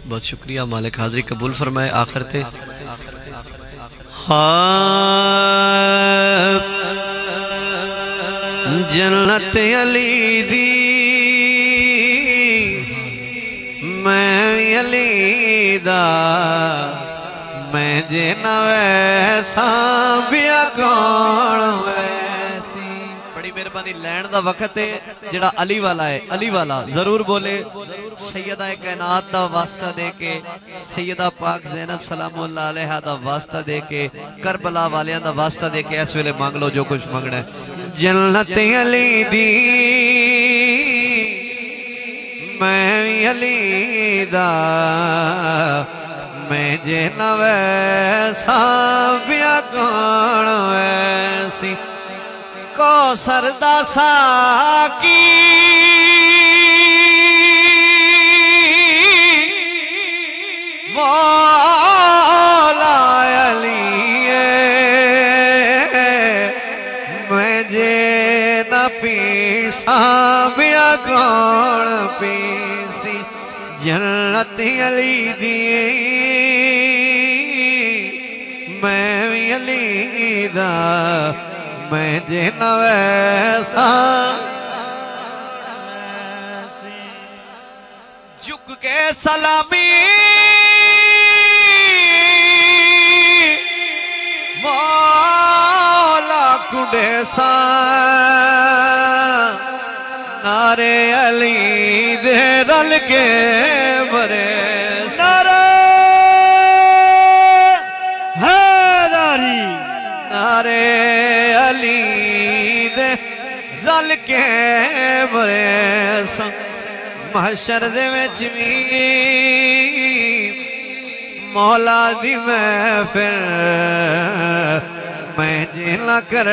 बहुत शुक्रिया, मालिक हाज़री कबूल फरमाए। आखिर ते हाँ जन्नत अली दी मैं अली दा मैं जे न वैसा बिया कौन वैसी। बड़ी मेहरबानी, लैंड दा वक्त है जिहड़ा अली वाला है, अली वाला जरूर बोले। सैयदा कायनात दा वास्ता दे के, सैयदा पाक ज़ैनब सलामुल्लाह अलैहा दा वास्ता दे के, करबला वालियां दा वास्ता दे के इस वेले मांग लो जो कुछ मंगना है। जन्नत अली दी मैं अली दा मैं जे न वैसा बिया कौन वैसी। कौसर दा साकी मौला अली मैं जे न पीसा बिया कौन पीसी। जन्नत अली दी मैं अली दा मैं जे न वैसा। झुक के सलामी मौला कुंडे सा नारे अली दे रल के बरे नारे हैदारी नारे अली दे रल के बरे महशर दे विच भी मौला दी महफिल मैं जिला कर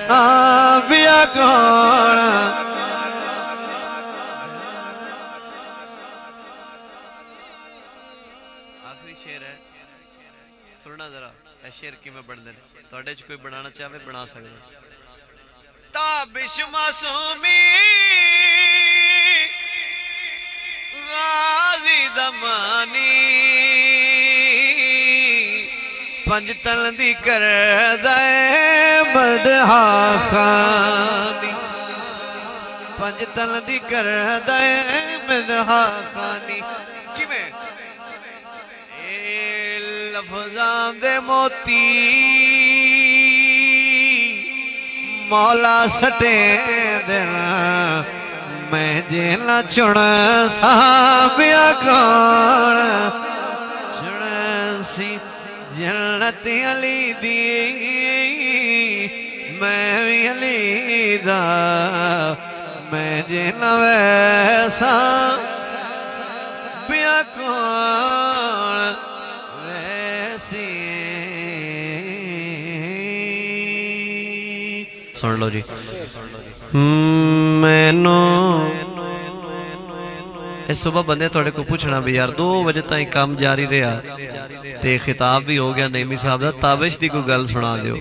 साबिया कौन। आखिरी शेर है, सुनना जरा ए शेर किवें बनदे ने, तुहाडे च कोई बनाना चाहे बना सकदा। ताबिश मासूमी गाजी दमानी पंज तल दी कर दे मदहा खानी पंज तल दी कर दे मदहा खानी। किवें ए लफ्ज़ां दे मोती मौला सटे देना मैं जेला चुन साबिया कौन चुन सी। जन्नत अली दी मैं अली दा मैं जेला वैसा बिया कौन वैसी। सुन लो जी, मैनू इस सुबह बंदे थोड़े को पूछना भी यार 2 बजे तक काम जारी रहा ते खिताब भी हो गया नेमी साहब दा, ताबिश दी कोई गल सुना दियो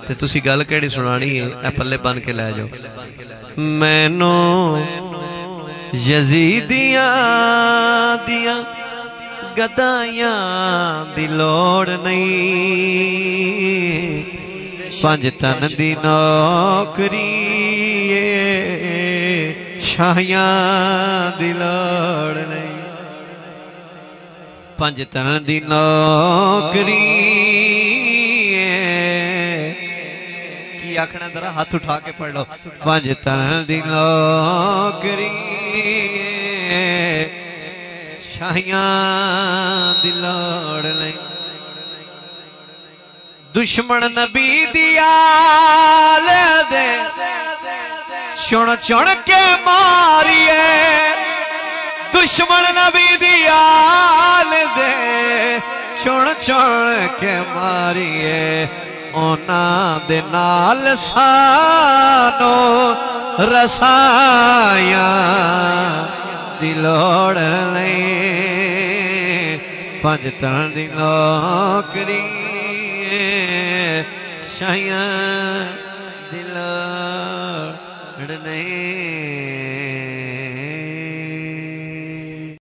ते तुसी गल केड़ी सुनानी है ए पल्ले बन के लै जाओ। मैनू यजीदियां दियां गदाइयां दी लोड़ नहीं, 5 तन दी नौकरी शाहियां दी लोड़ नहीं। 5 तन दी नौकरी की आखना जरा हाथ उठा के पढ़ लो। 5 तन दी नौकरी शाहियां दी लोड़ नहीं। दुश्मन नबी दी आल दे चुन चुन के मारिए, दुश्मन नबी दी आल दे चुन चुन के मारिए। ओना दे नाल सानो रसाया दी लोड़ नहीं, 5 तन दी नौकरी शाहियां दी लोड़ नहीं।